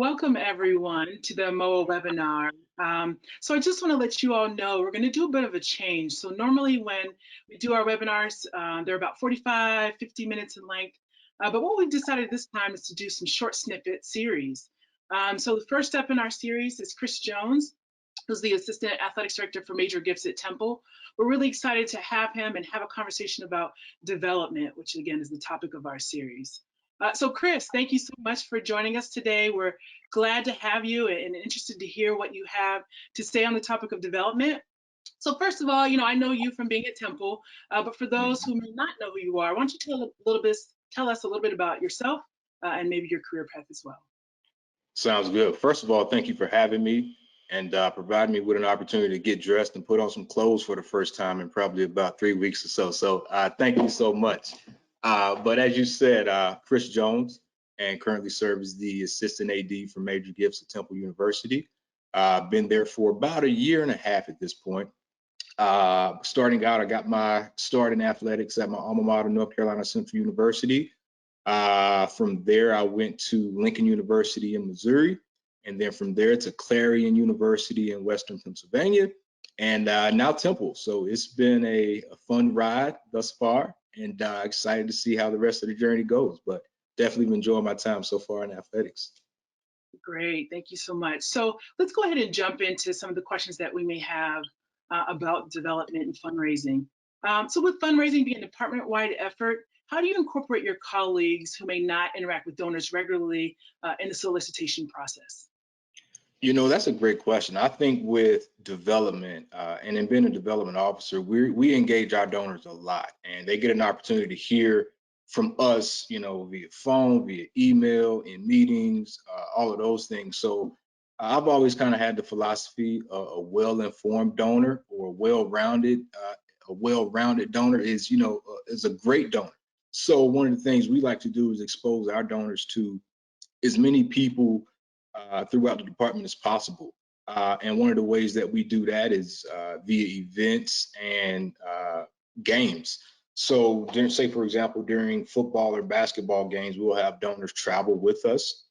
Welcome everyone to the Moaa webinar. So I just want to let you all know we're going to do a bit of a change. So normally when we do our webinars, they're about 45, 50 minutes in length. But what we've decided this time is to do some short snippet series. So the first step in our series is Chris Jones, who's the Assistant Athletics Director for Major Gifts at Temple. We're really excited to have him and have a conversation about development, which again is the topic of our series. So Chris, thank you so much for joining us today. We're glad to have you and interested to hear what you have to say on the topic of development. So first of all, I know you from being at Temple, but for those who may not know who you are, why don't you tell us a little bit about yourself and maybe your career path as well. Sounds good. First of all, thank you for having me and providing me with an opportunity to get dressed and put on some clothes for the first time in probably about 3 weeks or so. So thank you so much. But as you said, Chris Jones, and currently serve as the Assistant AD for Major Gifts at Temple University. I've been there for about 1.5 years at this point. Starting out, I got my start in athletics at my alma mater, North Carolina Central University. From there, I went to Lincoln University in Missouri, and then from there to Clarion University in Western Pennsylvania, and now Temple. So it's been a fun ride thus far, and excited to see how the rest of the journey goes. But definitely enjoying my time so far in athletics. Great, thank you so much. So let's go ahead and jump into some of the questions that we may have about development and fundraising. So with fundraising being a department-wide effort, how do you incorporate your colleagues who may not interact with donors regularly in the solicitation process? That's a great question. I think with development and in being a development officer, we engage our donors a lot, and they get an opportunity to hear from us, via phone, via email, in meetings, all of those things. So I've always kind of had the philosophy a well-informed donor or a well-rounded donor is a great donor. So one of the things we like to do is expose our donors to as many people throughout the department as possible. And one of the ways that we do that is via events and games. So say, for example, during football or basketball games, we'll have donors travel with us.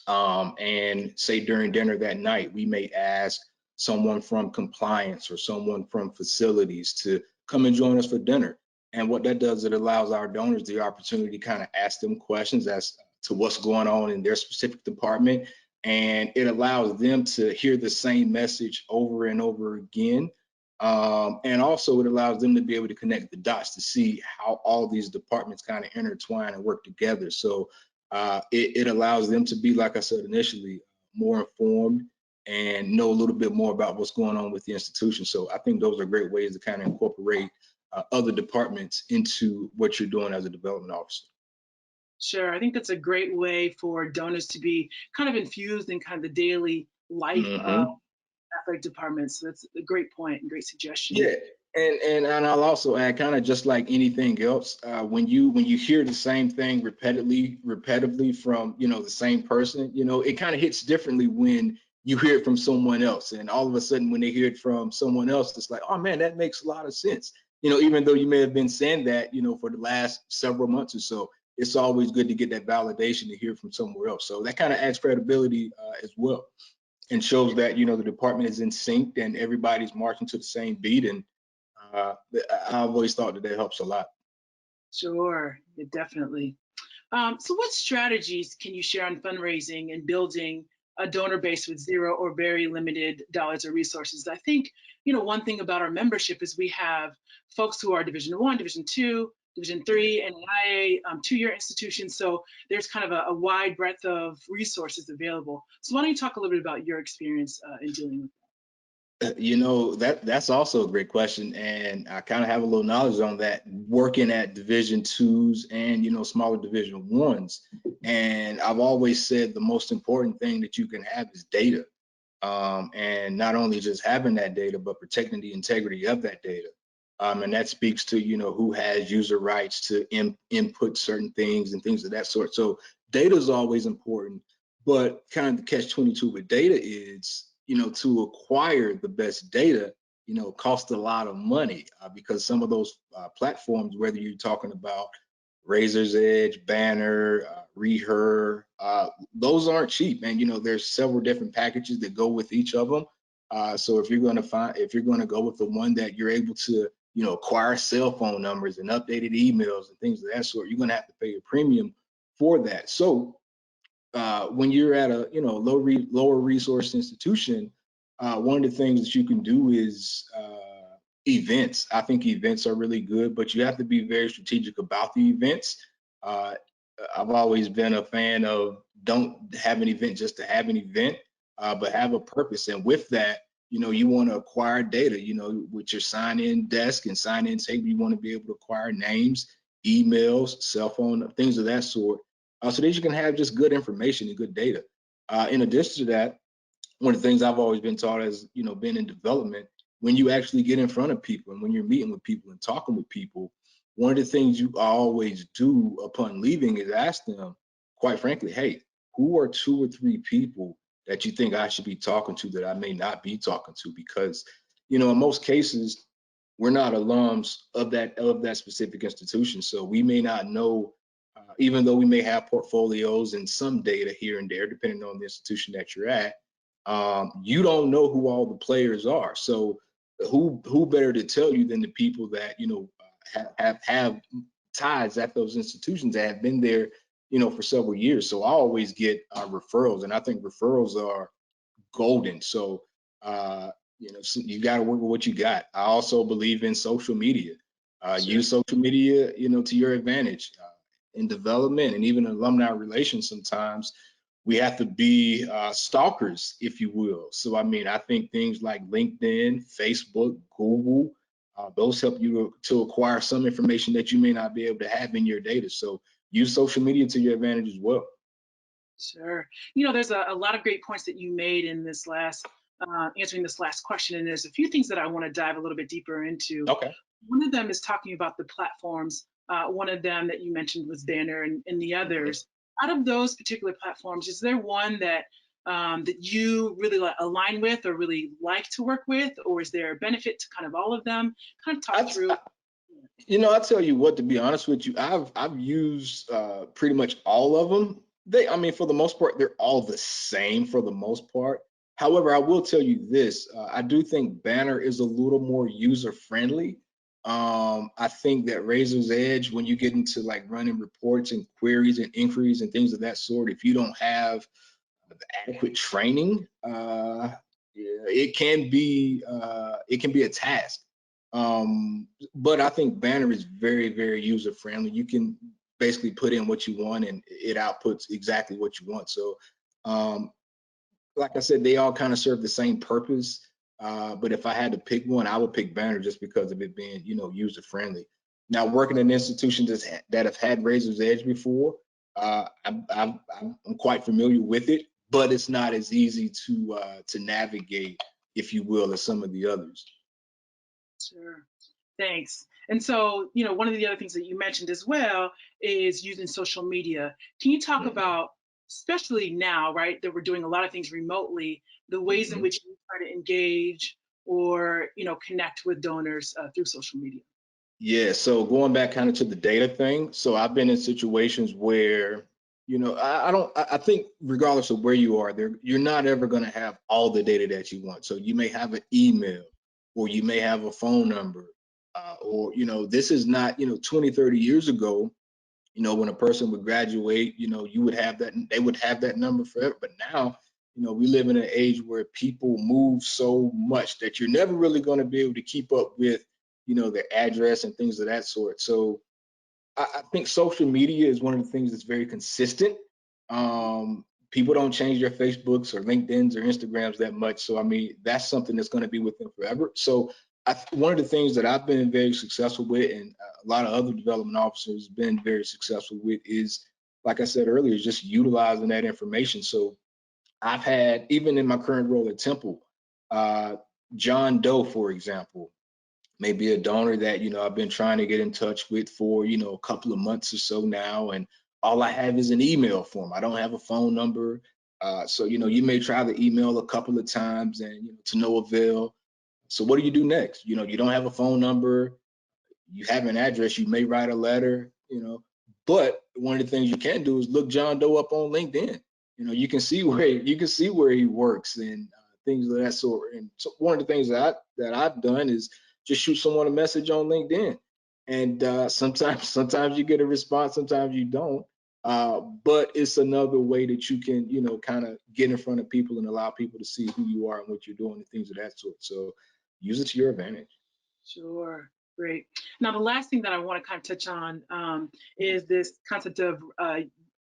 And say during dinner that night, we may ask someone from compliance or someone from facilities to come and join us for dinner. And what that does, it allows our donors the opportunity to kind of ask them questions as to what's going on in their specific department. And it allows them to hear the same message over and over again. And also it allows them to be able to connect the dots to see how all these departments kind of intertwine and work together. So it allows them to be, like I said initially, more informed and know a little bit more about what's going on with the institution. So I think those are great ways to kind of incorporate other departments into what you're doing as a development officer. Sure, I think that's a great way for donors to be kind of infused in kind of the daily life of athletic departments. So that's a great point and great suggestion. Yeah, and I'll also add, kind of just like anything else, when you hear the same thing repetitively from the same person, it kind of hits differently when you hear it from someone else, and all of a sudden when they hear it from someone else, it's like, oh man, that makes a lot of sense. Even though you may have been saying that for the last several months or so, it's always good to get that validation to hear from somewhere else. So that kind of adds credibility as well, and shows that the department is in sync and everybody's marching to the same beat. And I've always thought that helps a lot. Sure, yeah, definitely. So what strategies can you share on fundraising and building a donor base with zero or very limited dollars or resources? I think, one thing about our membership is we have folks who are Division I, Division II, Division III, and IA, two-year institutions. So there's kind of a wide breadth of resources available. So why don't you talk a little bit about your experience in dealing with that? That's also a great question, and I kind of have a little knowledge on that, working at Division IIs and smaller Division Is. And I've always said the most important thing that you can have is data, and not only just having that data, but protecting the integrity of that data. And that speaks to who has user rights to input certain things and things of that sort. So data is always important, but kind of the catch-22 with data is to acquire the best data, costs a lot of money because some of those platforms, whether you're talking about Razor's Edge, Banner, reher. Those aren't cheap, and there's several different packages that go with each of them. So if you're going to go with the one that you're able to acquire cell phone numbers and updated emails and things of that sort, you're going to have to pay a premium for that. So when you're at a lower resource institution, one of the things that you can do is events. I think events are really good, but you have to be very strategic about the events. Uh, I've always been a fan of don't have an event just to have an event, but have a purpose. And with that, you want to acquire data. With your sign-in desk and sign-in table, you want to be able to acquire names, emails, cell phone, things of that sort, so that you can have just good information and good data. In addition to that, one of the things I've always been taught as being in development, when you actually get in front of people and when you're meeting with people and talking with people, one of the things you always do upon leaving is ask them, quite frankly, hey, who are 2 or 3 people that you think I should be talking to that I may not be talking to? Because in most cases, we're not alums of that specific institution, so we may not know. Even though we may have portfolios and some data here and there, depending on the institution that you're at, you don't know who all the players are. So who better to tell you than the people that have ties at those institutions that have been there for several years. So I always get referrals, and I think referrals are golden. So so you got to work with what you got. I also believe in social media. Sure. Use social media to your advantage in development and even alumni relations. Sometimes we have to be stalkers, if you will. So I think things like LinkedIn, Facebook, Google, those help you to acquire some information that you may not be able to have in your data. So use social media to your advantage as well. Sure. There's a lot of great points that you made in this last answering this last question, and there's a few things that I want to dive a little bit deeper into. Okay. One of them is talking about the platforms. One of them that you mentioned was Banner, and the Mhm. others. Out of those particular platforms, is there one that that you really align with or really like to work with, or is there a benefit to kind of all of them? Kind of talk I, through. I tell you what, to be honest with you, I've used pretty much all of them. For the most part, they're all the same for the most part. However, I will tell you this: I do think Banner is a little more user friendly. I think that Razor's Edge, when you get into like running reports and queries and inquiries and things of that sort, if you don't have adequate training, yeah, it can be a task. But I think Banner is very, very user friendly. You can basically put in what you want and it outputs exactly what you want. So um, like I said, they all kind of serve the same purpose. But if I had to pick one, I would pick Banner just because of it being, user friendly. Now, working in institutions that have had Razor's Edge before, I'm quite familiar with it, but it's not as easy to navigate, if you will, as some of the others. Sure. Thanks. And so, one of the other things that you mentioned as well is using social media. Can you talk Mhm, about, especially now, right, that we're doing a lot of things remotely, the ways in mhm. which you try to engage or, connect with donors through social media? Yeah, so going back kind of to the data thing, so I've been in situations where, I don't, I think regardless of where you are, you're not ever going to have all the data that you want. So you may have an email or you may have a phone number, or, this is not, 20, 30 years ago, when a person would graduate, you would have that, they would have that number forever. But now, we live in an age where people move so much that you're never really going to be able to keep up with, their address and things of that sort. So I think social media is one of the things that's very consistent. People don't change their Facebooks or LinkedIn's or Instagrams that much. So that's something that's going to be with them forever. So one of the things that I've been very successful with, and a lot of other development officers have been very successful with, is like I said earlier, just utilizing that information. So I've had, even in my current role at Temple, uh, John Doe, for example, maybe a donor that I've been trying to get in touch with for a couple of months or so now, and all I have is an email form. I don't have a phone number. So you may try the email a couple of times and to no avail. So what do you do next? You don't have a phone number, you have an address, you may write a letter, But one of the things you can do is look John Doe up on LinkedIn. You know, you can see where he works and things of that sort. And so one of the things that I've done is just shoot someone a message on LinkedIn. And sometimes you get a response, sometimes you don't. But it's another way that you can, you know, kind of get in front of people and allow people to see who you are and what you're doing and things of that sort. So use it to your advantage. Sure. Great. Now, the last thing that I want to kind of touch on is this concept of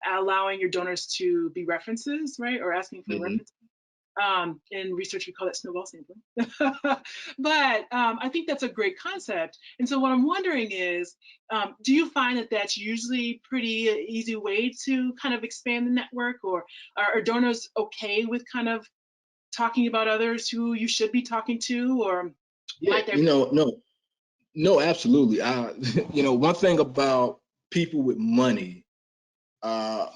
allowing your donors to be references, right? Or asking for Hmm. references. In research, we call that snowball sampling. But I think that's a great concept. And so, what I'm wondering is, do you find that that's usually pretty easy way to kind of expand the network, or are donors okay with kind of talking about others who you should be talking to, or Yeah, might there you be? know, no, absolutely. You know, one thing about people with money,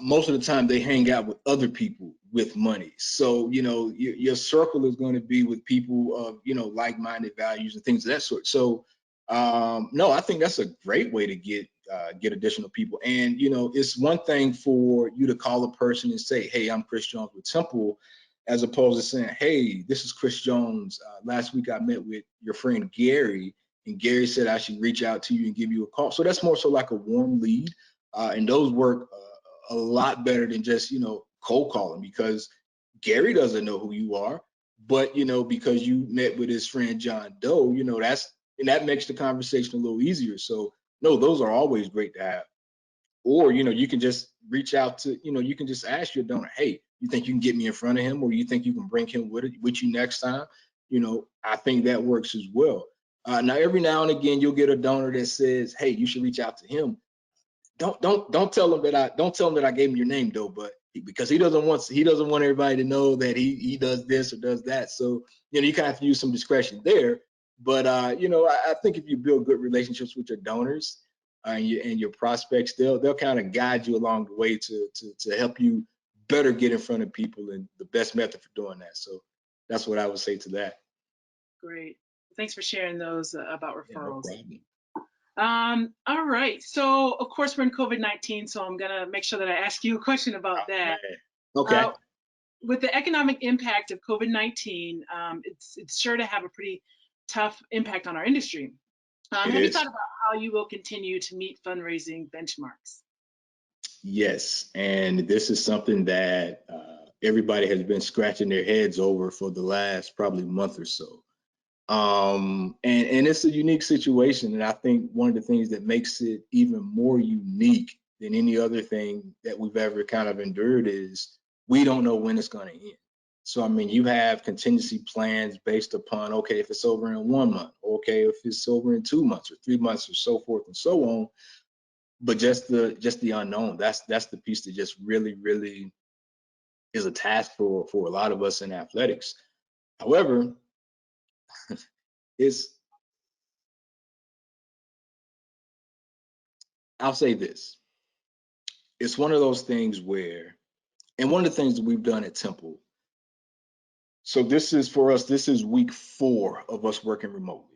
most of the time they hang out with other people with money. So, you know, your circle is going to be with people of, you know, like-minded values and things of that sort. So, no, I think that's a great way to get additional people. And, you know, it's one thing for you to call a person and say, hey, I'm Chris Jones with Temple, as opposed to saying, hey, this is Chris Jones. Last week I met with your friend Gary, and Gary said I should reach out to you and give you a call. So that's more so like a warm lead. And those work a lot better than just, you know, cold calling, because Gary doesn't know who you are, but, you know, because you met with his friend John Doe, you know, and that makes the conversation a little easier. So no, those are always great to have. Or, you know, you can just reach out to, you know, you can just ask your donor, hey, you think you can get me in front of him, or you think you can bring him with you next time? You know, I think that works as well. Now, every now and again, you'll get a donor that says, hey, you should reach out to him. Don't tell him that I gave him your name though, but because he doesn't want everybody to know that he does this or does that. So, you know, you kind of have to use some discretion there. But you know, I think if you build good relationships with your donors and your prospects, they'll kind of guide you along the way to help you better get in front of people, and the best method for doing that. So that's what I would say to that. Great. Thanks for sharing those about Yeah, no referrals. problem. All right. So, of course, we're in COVID-19, so I'm gonna make sure that I ask you a question about Oh, that. man. Okay. Uh, with the economic impact of COVID-19, it's sure to have a pretty tough impact on our industry. It Have you thought is. about how you will continue to meet fundraising benchmarks? Yes, and this is something that everybody has been scratching their heads over for the last probably month or so. And it's a unique situation, and I think one of the things that makes it even more unique than any other thing that we've ever kind of endured is we don't know when it's going to end. So I mean, you have contingency plans based upon, okay, if it's over in 1 month, okay, if it's over in 2 months or 3 months or so forth and so on. But just the unknown, that's the piece that just really is a task for a lot of us in athletics. However, it's I'll say this, it's one of those things where, and one of the things that we've done at Temple, so this is for us, this is week 4 of us working remotely.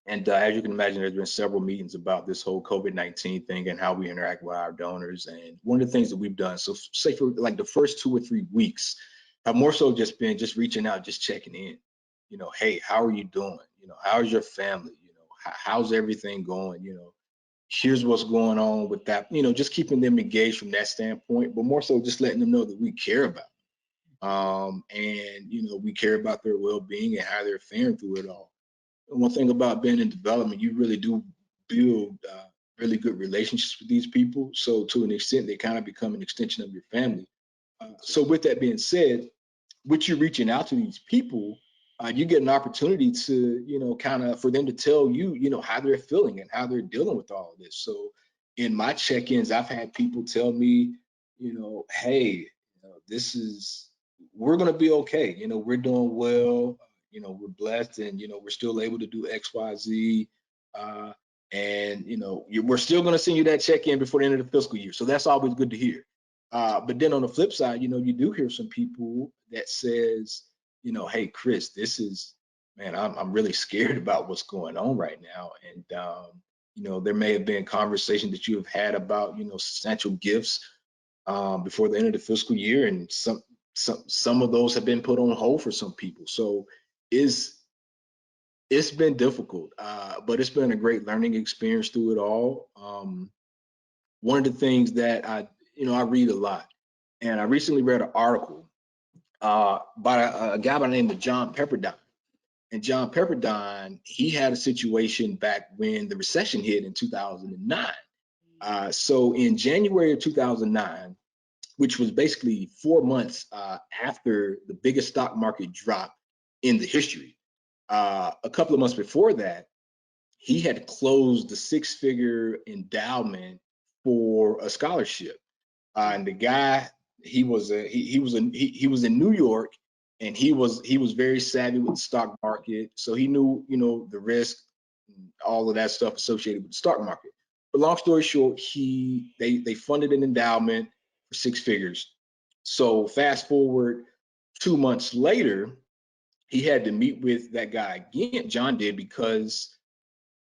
And as you can imagine, there's been several meetings about this whole COVID-19 thing and how we interact with our donors. And one of the things that we've done, so say for like the first 2 or 3 weeks, have more so just been just reaching out, just checking in. You know, hey, how are you doing? You know, how's your family? You know, how's everything going? You know, here's what's going on with that. You know, just keeping them engaged from that standpoint, but more so just letting them know that we care about them. And you know, we care about their well-being and how they're faring through it all. One thing about being in development, you really do build really good relationships with these people. So to an extent, they kind of become an extension of your family. So with that being said, with you reaching out to these people, you get an opportunity to, you know, kind of for them to tell you, you know, how they're feeling and how they're dealing with all of this. So in my check-ins, I've had people tell me, you know, hey, this is, we're going to be okay. You know, we're doing well. You know, we're blessed, and you know, we're still able to do X, Y, Z. Uh, and you know, we're still going to send you that check-in before the end of the fiscal year. So that's always good to hear. But then on the flip side, you know, you do hear some people that says, you know, hey, Chris, this is, man, I'm really scared about what's going on right now. And, There may have been conversation that you have had about, substantial gifts before the end of the fiscal year, and some of those have been put on hold for some people. So it's it's been difficult, but it's been a great learning experience through it all. One of the things that I read a lot, and I recently read an article by a guy by the name of John Pepperdine. And John Pepperdine, he had a situation back when the recession hit in 2009. So in January of 2009, which was basically 4 months after the biggest stock market drop in the history, a couple of months before that, he had closed the six-figure endowment for a scholarship. And the guy, he was in New York, and he was very savvy with the stock market, so he knew the risk, and all of that stuff associated with the stock market. But long story short, they funded an endowment for six figures. So fast forward 2 months later, he had to meet with that guy again. John did, because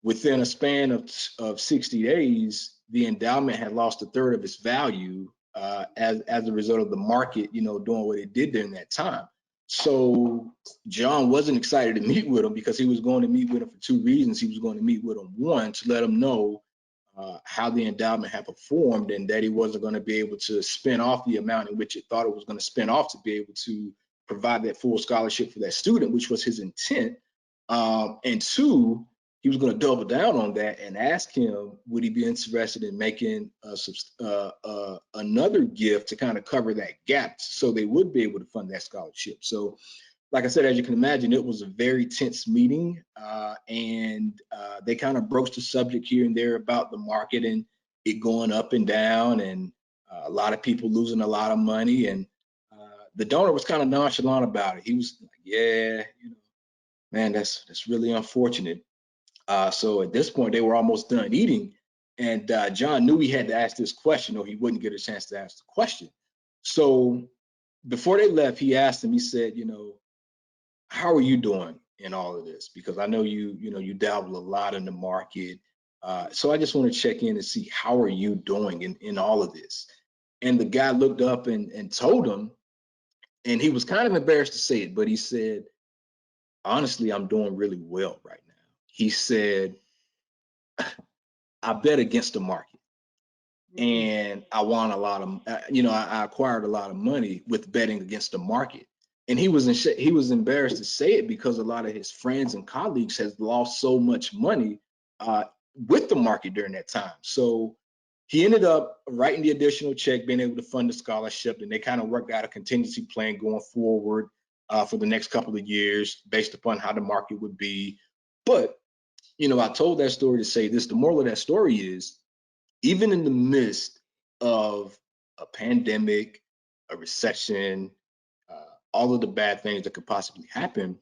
within a span of 60 days, the endowment had lost a third of its value as a result of the market, doing what it did during that time. So John wasn't excited to meet with him, because he was going to meet with him for two reasons. He was going to meet with him, one, to let him know how the endowment had performed, and that he wasn't going to be able to spend off the amount in which it thought it was going to spend off to be able to provide that full scholarship for that student, which was his intent. And two, he was going to double down on that and ask him, would he be interested in making another gift to kind of cover that gap, so they would be able to fund that scholarship. So, like I said, as you can imagine, it was a very tense meeting, and they kind of broached the subject here and there about the market and it going up and down, and a lot of people losing a lot of money. And the donor was kind of nonchalant about it. He was like, "Yeah, man, that's really unfortunate." So at this point, they were almost done eating, and John knew he had to ask this question, or he wouldn't get a chance to ask the question. So before they left, he asked him. He said, "How are you doing in all of this? Because I know you dabble a lot in the market. So I just want to check in and see, how are you doing in all of this?" And the guy looked up and told him, and he was kind of embarrassed to say it, but he said, "Honestly, I'm doing really well right now." He said, "I bet against the market, Mhm. and I won a lot of, I acquired a lot of money with betting against the market." And he was embarrassed to say it, because a lot of his friends and colleagues has lost so much money uh, with the market during that time. So he ended up writing the additional check, being able to fund the scholarship, and they kind of worked out a contingency plan going forward for the next couple of years based upon how the market would be. But I told that story to say this: the moral of that story is, even in the midst of a pandemic, a recession, all of the bad things that could possibly happen,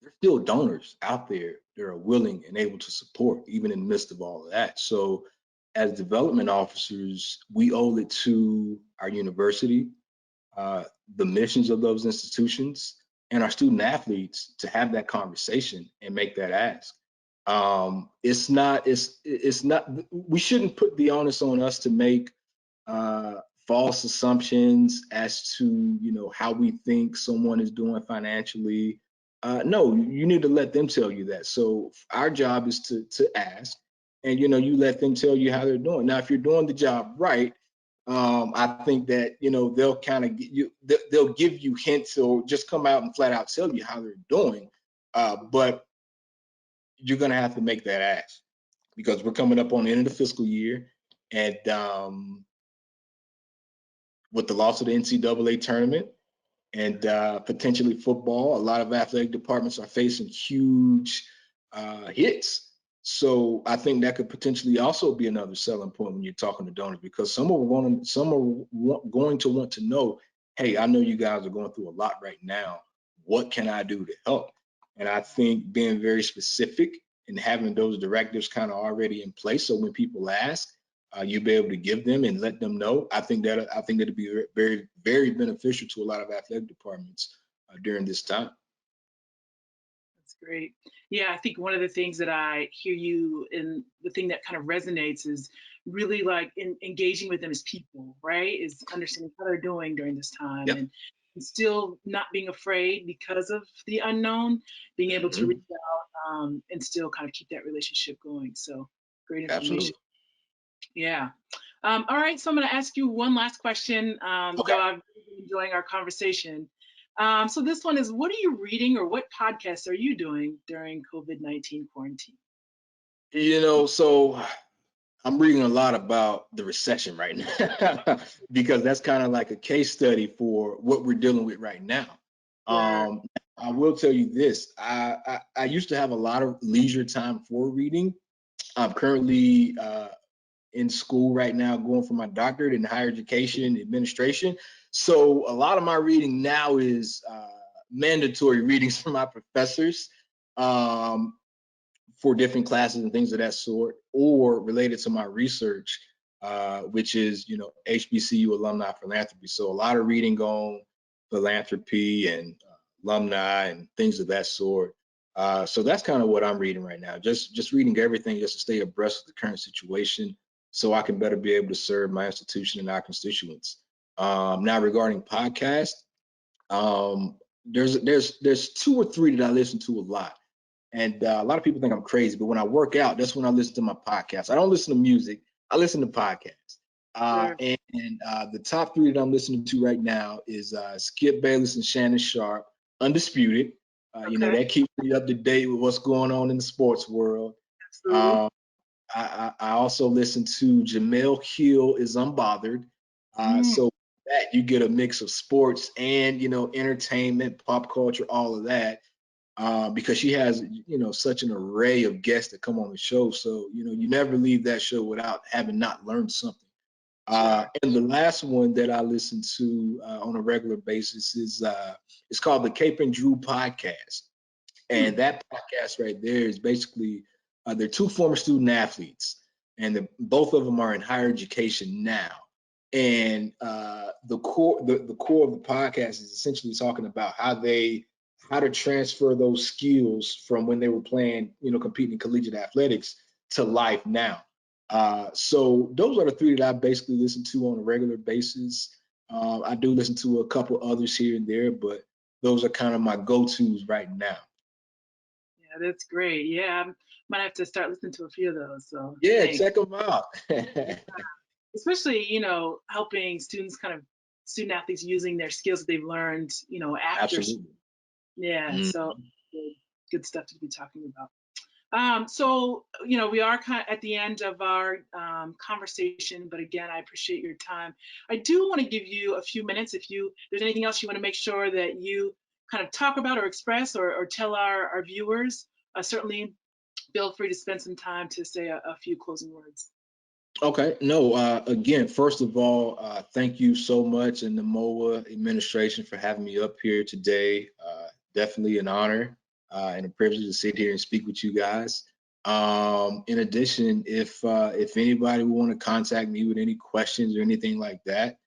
there's still donors out there that are willing and able to support, even in the midst of all of that. So, as development officers, we owe it to our university, uh, the missions of those institutions, and our student athletes to have that conversation and make that ask. It's not, we shouldn't put the onus on us to make uh, false assumptions as to how we think someone is doing financially. No, you need to let them tell you that. So our job is to ask, and you let them tell you how they're doing. Now, if you're doing the job right, I think that they'll kind of they'll give you hints, or just come out and flat out tell you how they're doing. But you're gonna have to make that ask, because we're coming up on the end of the fiscal year, and with the loss of the NCAA tournament and potentially football, a lot of athletic departments are facing huge hits. So I think that could potentially also be another selling point when you're talking to donors, because some are going to want to know, hey, I know you guys are going through a lot right now. What can I do to help? And I think being very specific and having those directives kind of already in place, so when people ask, you'll be able to give them and let them know. I think that'd be very, very beneficial to a lot of athletic departments during this time. Great. Yeah, I think one of the things that I hear you and the thing that kind of resonates is really like engaging with them as people, right? Is understanding how they're doing during this time Yep. and still not being afraid because of the unknown, being able to reach Hmm. out and still kind of keep that relationship going. So great information. Absolutely. Yeah. All right. So I'm going to ask you one last question, Okay. though I've really been enjoying our conversation. So this one is, what are you reading or what podcasts are you doing during COVID-19 quarantine? So I'm reading a lot about the recession right now because that's kind of like a case study for what we're dealing with right now. Sure. I will tell you this: I used to have a lot of leisure time for reading. I'm currently in school right now, going for my doctorate in higher education administration. So a lot of my reading now is mandatory readings from my professors. Um, for different classes and things of that sort, or related to my research, which is HBCU alumni philanthropy. So a lot of reading on philanthropy and alumni and things of that sort. So that's kind of what I'm reading right now. Just reading everything just to stay abreast of the current situation, so I can better be able to serve my institution and our constituents. Now regarding podcasts, um, there's two or three that I listen to a lot. And a lot of people think I'm crazy, but when I work out, that's when I listen to my podcast. I don't listen to music; I listen to podcasts. Sure. And the top three that I'm listening to right now is Skip Bayless and Shannon Sharp, Undisputed. Okay. That keeps me up to date with what's going on in the sports world. Absolutely. Um, I also listen to Jamel Hill is Unbothered. Mm, So that you get a mix of sports and entertainment, pop culture, all of that, because she has such an array of guests that come on the show. So you never leave that show without having not learned something. sure. And the last one that I listen to on a regular basis is it's called the Cape and Drew podcast. And Hmm. that podcast right there is basically they're two former student athletes, and both of them are in higher education now. And the core of the podcast is essentially talking about how to transfer those skills from when they were playing, competing in collegiate athletics to life now. So those are the three that I basically listen to on a regular basis. I do listen to a couple others here and there, but those are kind of my go-tos right now. Yeah, that's great. Yeah, I might have to start listening to a few of those. So Yeah, thanks. check them out. Especially, helping students kind of student athletes using their skills that they've learned, after. Absolutely. Yeah, so Mhm. good, good stuff to be talking about. So, we are kind of at the end of our conversation, but again, I appreciate your time. I do want to give you a few minutes if there's anything else you want to make sure that you kind of talk about or express or tell our viewers. Certainly feel free to spend some time to say a few closing words. Okay. No, again, first of all, thank you so much and the MOA administration for having me up here today. Definitely an honor and a privilege to sit here and speak with you guys. In addition, if anybody would want to contact me with any questions or anything like that,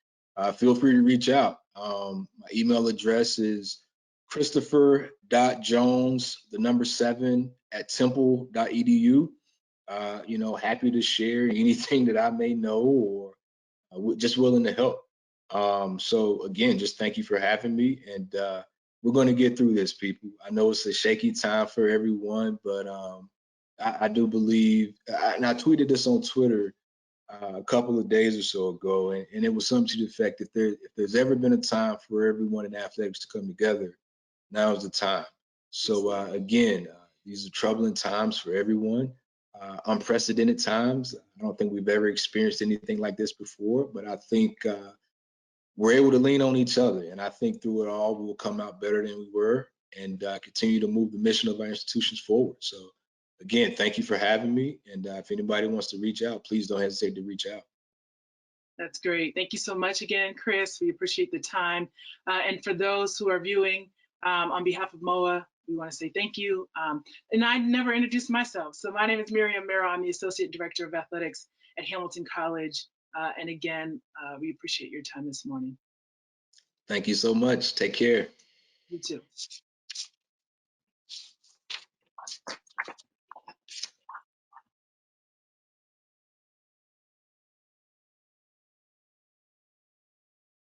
feel free to reach out. My email address is Christopher.Jones, the number 7 at temple.edu. Happy to share anything that I may know, or just willing to help. So again, just thank you for having me, and we're going to get through this, people. I know it's a shaky time for everyone, but I do believe, and I tweeted this on Twitter a couple of days or so ago, and it was something to the effect that if there's ever been a time for everyone in athletics to come together, now is the time. So Absolutely. again, these are troubling times for everyone, unprecedented times. I don't think we've ever experienced anything like this before, but I think we're able to lean on each other, and I think through it all, we will come out better than we were, and continue to move the mission of our institutions forward. So again, thank you for having me, and if anybody wants to reach out, please don't hesitate to reach out. That's great. Thank you so much again, Chris. We appreciate the time. And for those who are viewing, on behalf of MOA, we want to say thank you. And I never introduced myself. So my name is Miriam Mero. I'm the Associate Director of Athletics at Hamilton College. And again, we appreciate your time this morning. Thank you so much. Take care. You too.